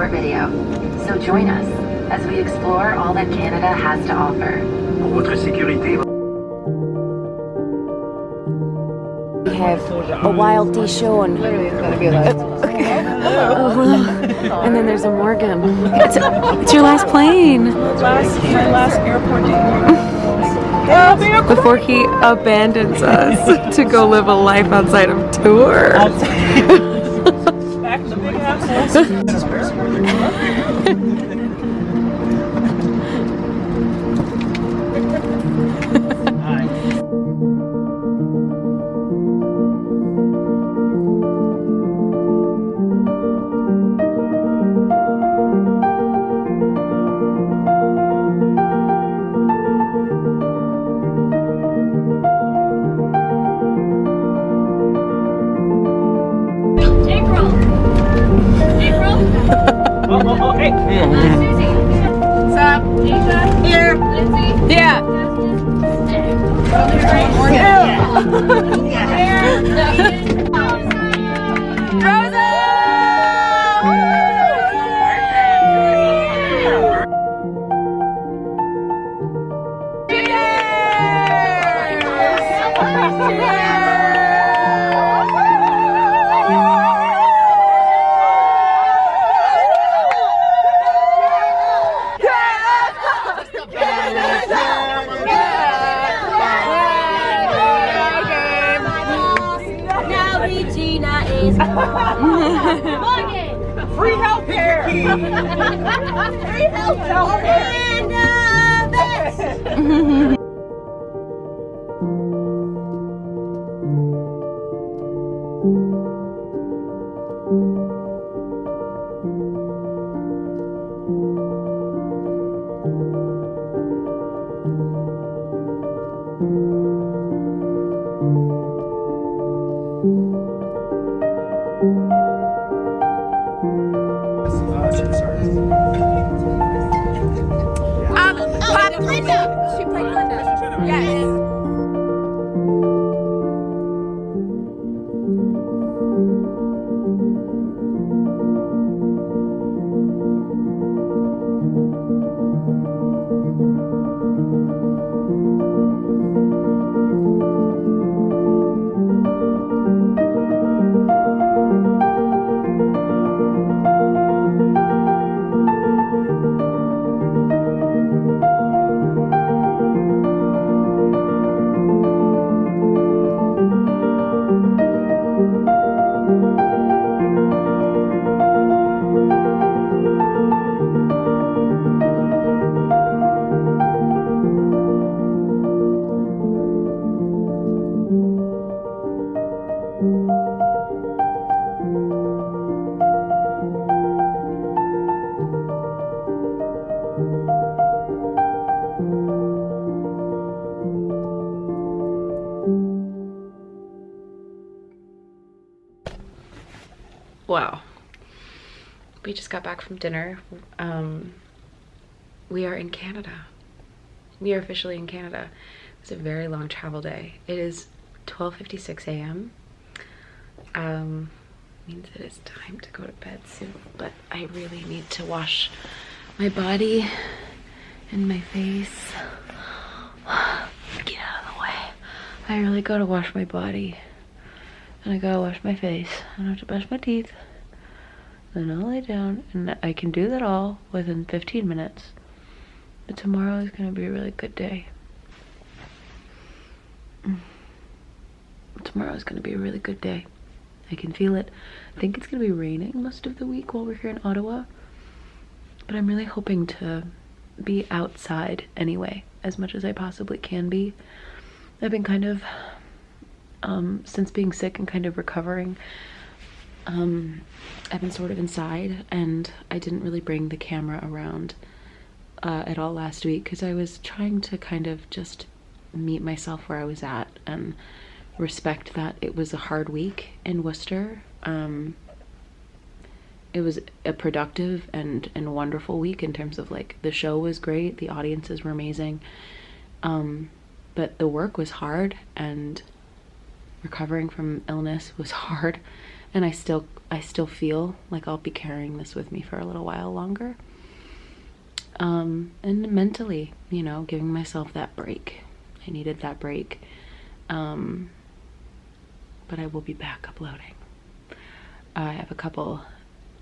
short video. So join us as we explore all that Canada has to offer. Pour votre sécurité. We have a wild Dijon. Literally, it's gonna be like, And then there's a Morgan. It's your last plane. my last airport day. Before he abandons us to go live a life outside of tour. Back to the big house. Hey. Susie. What's up? Asia. Here. Lindsay. Yeah. Free healthcare. Free healthcare. And Linda. She played Linda. Yes. Wow. We just got back from dinner. We are in Canada. We are officially in Canada. It's a very long travel day. It is 12:56 a.m. Means it is time to go to bed soon, but I really need to wash my body and my face. Get out of the way. I really gotta wash my body. And I gotta wash my face. I have to brush my teeth. Then I'll lay down, and I can do that all within 15 minutes. But tomorrow is gonna be a really good day. Tomorrow is gonna be a really good day. I can feel it. I think it's gonna be raining most of the week while we're here in Ottawa. But I'm really hoping to be outside anyway, as much as I possibly can be. I've been kind of, since being sick and kind of recovering, I've been sort of inside, and I didn't really bring the camera around at all last week because I was trying to kind of just meet myself where I was at and respect that it was a hard week in Worcester. It was a productive and wonderful week in terms of, like, the show was great, the audiences were amazing, but the work was hard, and recovering from illness was hard, and I I still feel like I'll be carrying this with me for a little while longer. And mentally, you know, giving myself that break. I needed that break. But I will be back uploading. I have a couple,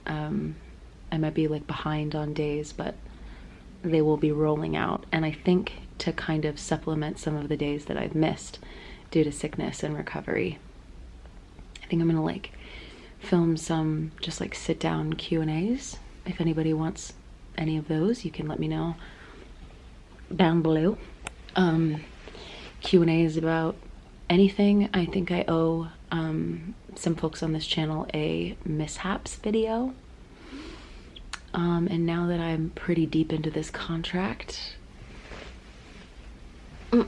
I might be like behind on days, but they will be rolling out. And I think to kind of supplement some of the days that I've missed due to sickness and recovery, I think I'm gonna like film some just like sit down Q&As. If anybody wants any of those, you can let me know down below. Q&As about anything. I think I owe some folks on this channel a mishaps video. And now that I'm pretty deep into this contract, I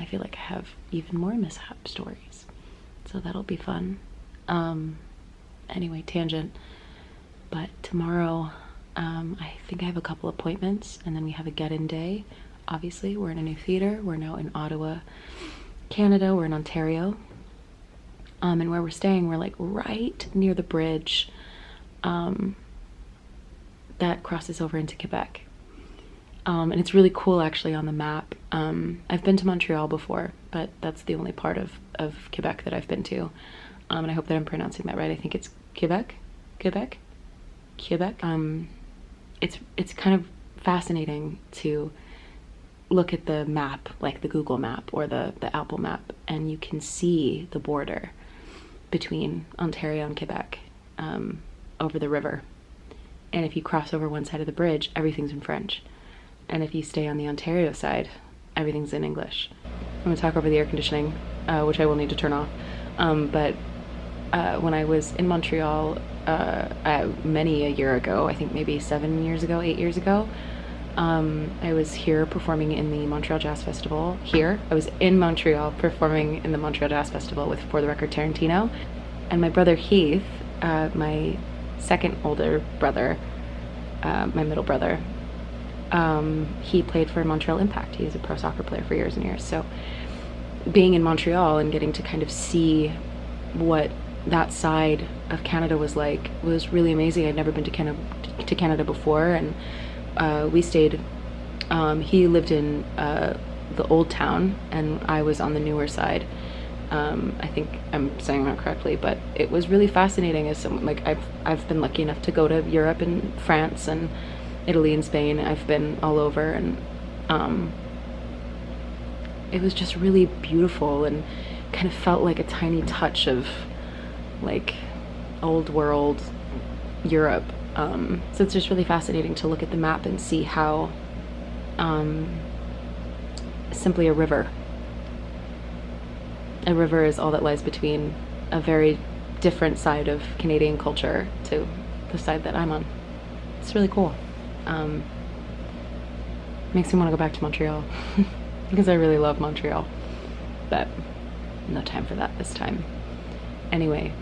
feel like I have even more mishap stories. So that'll be fun. Anyway, tangent. But tomorrow, I think I have a couple appointments, and then we have a get-in day. Obviously, we're in a new theater. We're now in Ottawa, Canada. We're in Ontario. And where we're staying, we're like right near the bridge that crosses over into Quebec. And it's really cool actually on the map. I've been to Montreal before, but that's the only part of Quebec that I've been to. And I hope that I'm pronouncing that right. I think it's Quebec. It's kind of fascinating to look at the map, like the Google map or the Apple map, and you can see the border between Ontario and Quebec over the river. And if you cross over one side of the bridge, everything's in French. And if you stay on the Ontario side, everything's in English. I'm gonna talk over the air conditioning, which I will need to turn off. But when I was in Montreal many a year ago, I think maybe 8 years ago, I was here performing in the Montreal Jazz Festival. I was in Montreal performing in the Montreal Jazz Festival with For the Record Tarantino. And my brother Heath, my second older brother, my middle brother, he played for Montreal Impact. He was a pro soccer player for years and years. So being in Montreal and getting to kind of see what that side of Canada was like was really amazing. I'd never been to Canada before, and we stayed, he lived in the old town and I was on the newer side. I think I'm saying that correctly, but it was really fascinating as someone, like I've been lucky enough to go to Europe and France and Italy and Spain. I've been all over, and it was just really beautiful and kind of felt like a tiny touch of like old world Europe. So it's just really fascinating to look at the map and see how simply a river is all that lies between a very different side of Canadian culture to the side that I'm on. It's really cool. Makes me want to go back to Montreal because I really love Montreal, but no time for that this time. Anyway,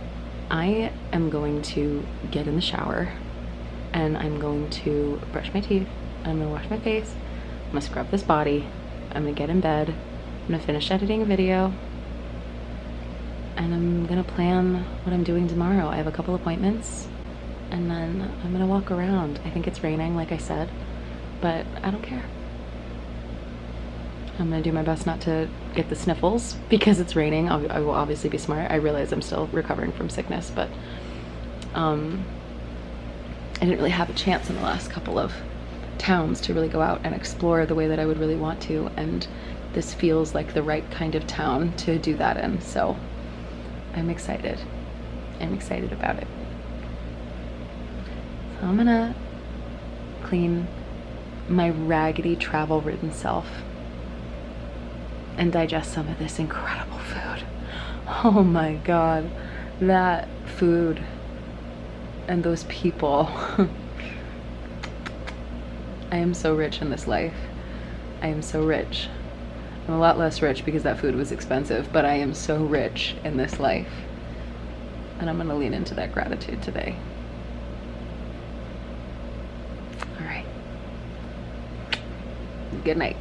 I am going to get in the shower and I'm going to brush my teeth. I'm gonna wash my face. I'm gonna scrub this body. I'm gonna get in bed. I'm gonna finish editing a video. And I'm gonna plan what I'm doing tomorrow. I have a couple appointments and then I'm gonna walk around. I think it's raining, like I said, but I don't care. I'm gonna do my best not to get the sniffles because it's raining. I will obviously be smart. I realize I'm still recovering from sickness, but I didn't really have a chance in the last couple of towns to really go out and explore the way that I would really want to, and this feels like the right kind of town to do that in, so I'm excited. I'm excited about it. So I'm gonna clean my raggedy travel-ridden self and digest some of this incredible food. Oh my god, that food and those people. I am so rich in this life. I am so rich. I'm a lot less rich because that food was expensive, but I am so rich in this life. And I'm gonna lean into that gratitude today. All right. Good night.